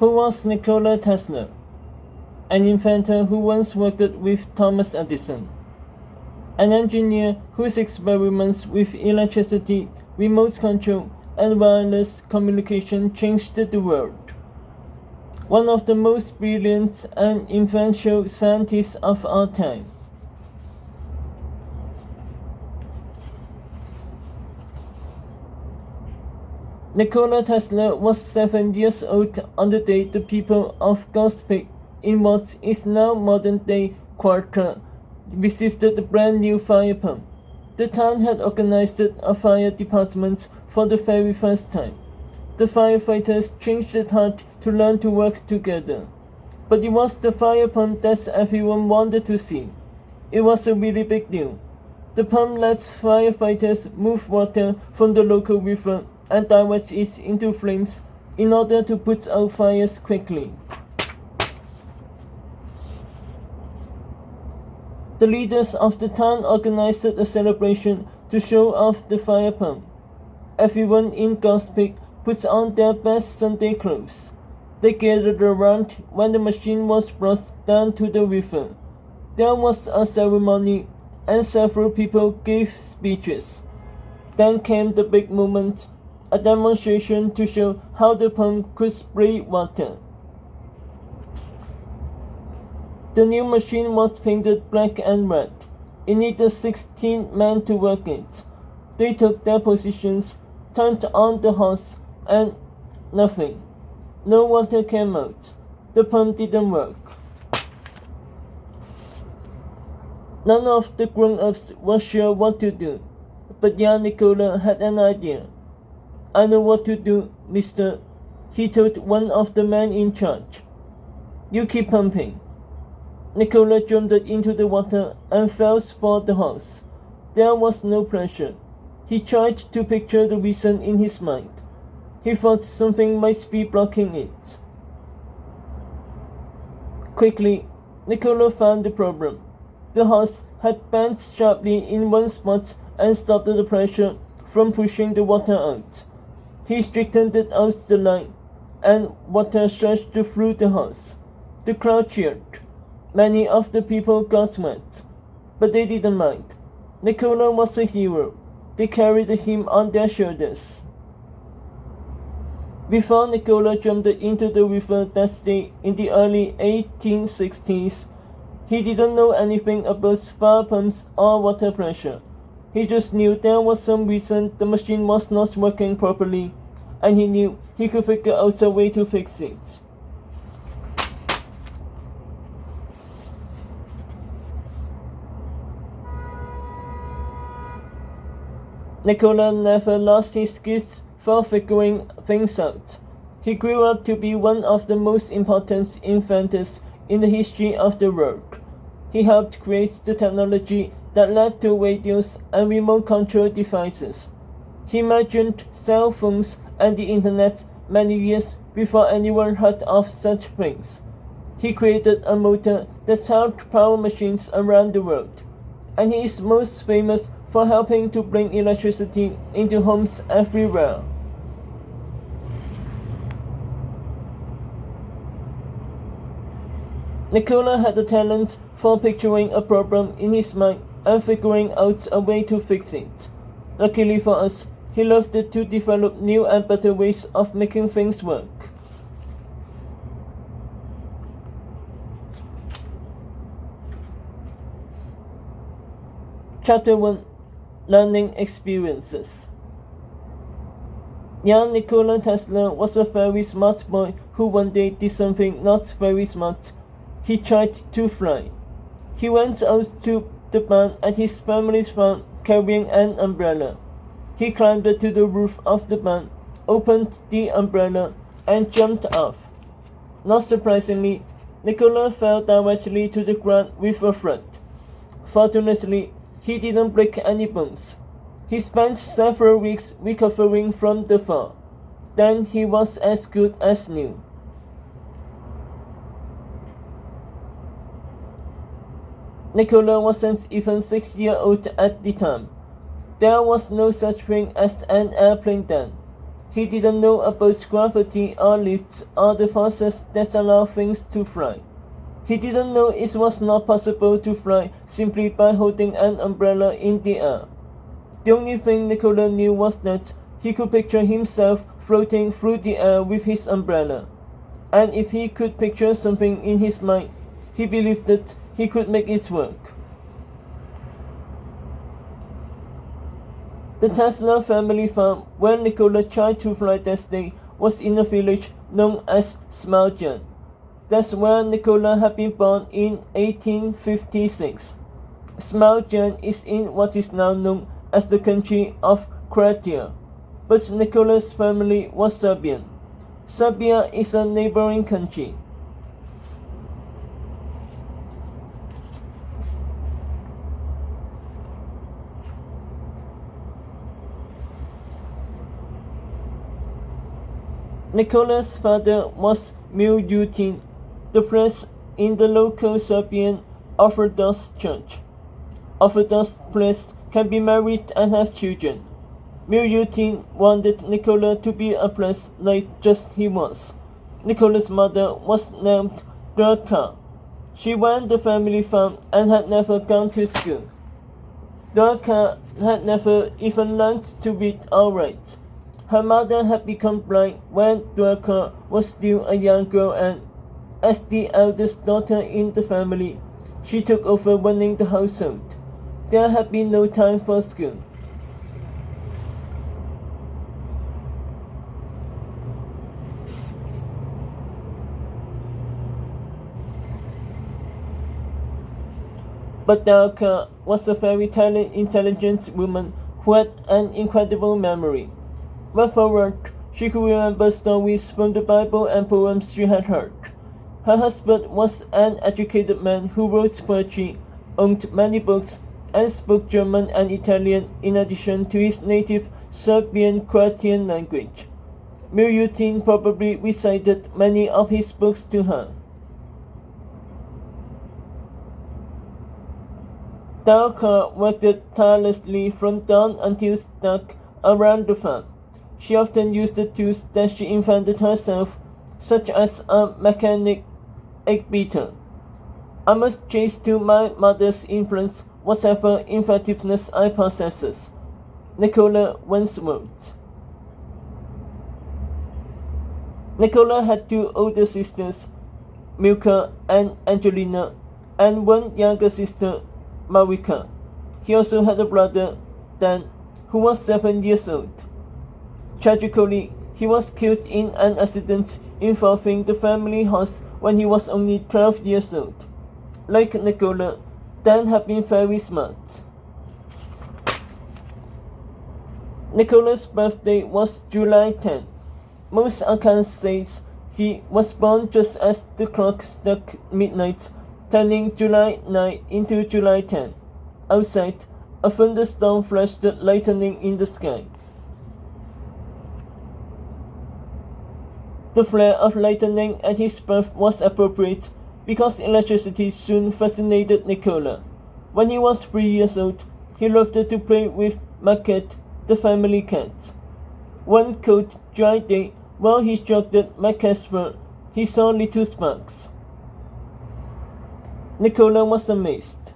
Who was Nikola Tesla? An inventor who once worked with Thomas Edison. An engineer whose experiments with electricity, remote control, and wireless communication changed the world. One of the most brilliant and influential scientists of our time. Nikola Tesla was 7 years old on the day the people of Gospik in what is now modern-day Quarta received the brand new fire pump. The town had organized a fire department for the very first time. The firefighters changed at heart to learn to work together. But it was the fire pump that everyone wanted to see. It was a really big deal. The pump lets firefighters move water from the local river and diverts it into flames in order to put out fires quickly. The leaders of the town organized a celebration to show off the fire pump. Everyone in Gospik put on their best Sunday clothes. They gathered around when the machine was brought down to the river. There was a ceremony and several people gave speeches. Then came the big moment, a demonstration to show how the pump could spray water. The new machine was painted black and red. It needed 16 men to work it. They took their positions, turned on the hose, and nothing. No water came out. The pump didn't work. None of the grown-ups were sure what to do, but young Nikola had an idea. "I know what to do, mister," he told one of the men in charge. "You keep pumping." Nikola jumped into the water and felt for the hose. There was no pressure. He tried to picture the reason in his mind. He thought something might be blocking it. Quickly, Nikola found the problem. The hose had bent sharply in one spot and stopped the pressure from pushing the water out. He straightened it out the line, and water surged through the hose. The crowd cheered. Many of the people got wet, but they didn't mind. Nikola was a hero. They carried him on their shoulders. Before Nikola jumped into the river that day in the early 1860s, he didn't know anything about fire pumps or water pressure. He just knew there was some reason the machine was not working properly, and he knew he could figure out a way to fix it. Nikola never lost his skills for figuring things out. He grew up to be one of the most important inventors in the history of the world. He helped create the technology that led to radios and remote control devices. He imagined cell phones and the internet many years before anyone heard of such things. He created a motor that helped power machines around the world, and he is most famous for helping to bring electricity into homes everywhere. Nikola had a talent for picturing a problem in his mind and figuring out a way to fix it. Luckily for us, he loved to develop new and better ways of making things work. Chapter 1: Learning Experiences. Young Nikola Tesla was a very smart boy who one day did something not very smart. He tried to fly. He went out to the barn at his family's farm carrying an umbrella. He climbed to the roof of the barn, opened the umbrella, and jumped off. Not surprisingly, Nikola fell directly to the ground with a thud. Fortunately, he didn't break any bones. He spent several weeks recovering from the fall. Then he was as good as new. Nikola wasn't even 6 years old at the time. There was no such thing as an airplane then. He didn't know about gravity or lifts or the forces that allow things to fly. He didn't know it was not possible to fly simply by holding an umbrella in the air. The only thing Nikola knew was that he could picture himself floating through the air with his umbrella. And if he could picture something in his mind, he believed that he could make it work. The Tesla family farm where Nikola tried to fly that day was in a village known as Smaljan. That's where Nikola had been born in 1856. Smaljan is in what is now known as the country of Croatia, but Nikola's family was Serbian. Serbia is a neighboring country. Nikola's father was Milutin, the priest in the local Serbian Orthodox Church. Orthodox priests can be married and have children. Milutin wanted Nikola to be a priest like just he was. Nikola's mother was named Dorka. She ran the family farm and had never gone to school. Dorka had never even learned to read or write. Her mother had become blind when Dorka was still a young girl, and as the eldest daughter in the family, she took over running the household. There had been no time for school. But Dorka was a very intelligent woman who had an incredible memory. Word for word, she could remember stories from the Bible and poems she had heard. Her husband was an educated man who wrote poetry, owned many books, and spoke German and Italian in addition to his native Serbian-Croatian language. Milutin probably recited many of his books to her. Dorka worked tirelessly from dawn until dark around the farm. She often used the tools that she invented herself, such as a mechanic egg beater. I must trace to my mother's influence whatever inventiveness I possess, Nikola once wrote. Nikola had two older sisters, Milka and Angelina, and one younger sister, Marika. He also had a brother, Dan, who was 7 years old. Tragically, he was killed in an accident involving the family horse when he was only 12 years old. Like Nikola, Dan had been very smart. Nikola's birthday was July 10. Most accounts say he was born just as the clock struck midnight, turning July 9 into July 10. Outside, a thunderstorm flashed lightning in the sky. The flare of lightning at his birth was appropriate because electricity soon fascinated Nikola. When he was 3 years old, he loved to play with Maket, the family cat. One cold, dry day, while he stroked Maket's fur, he saw little sparks. Nikola was amazed.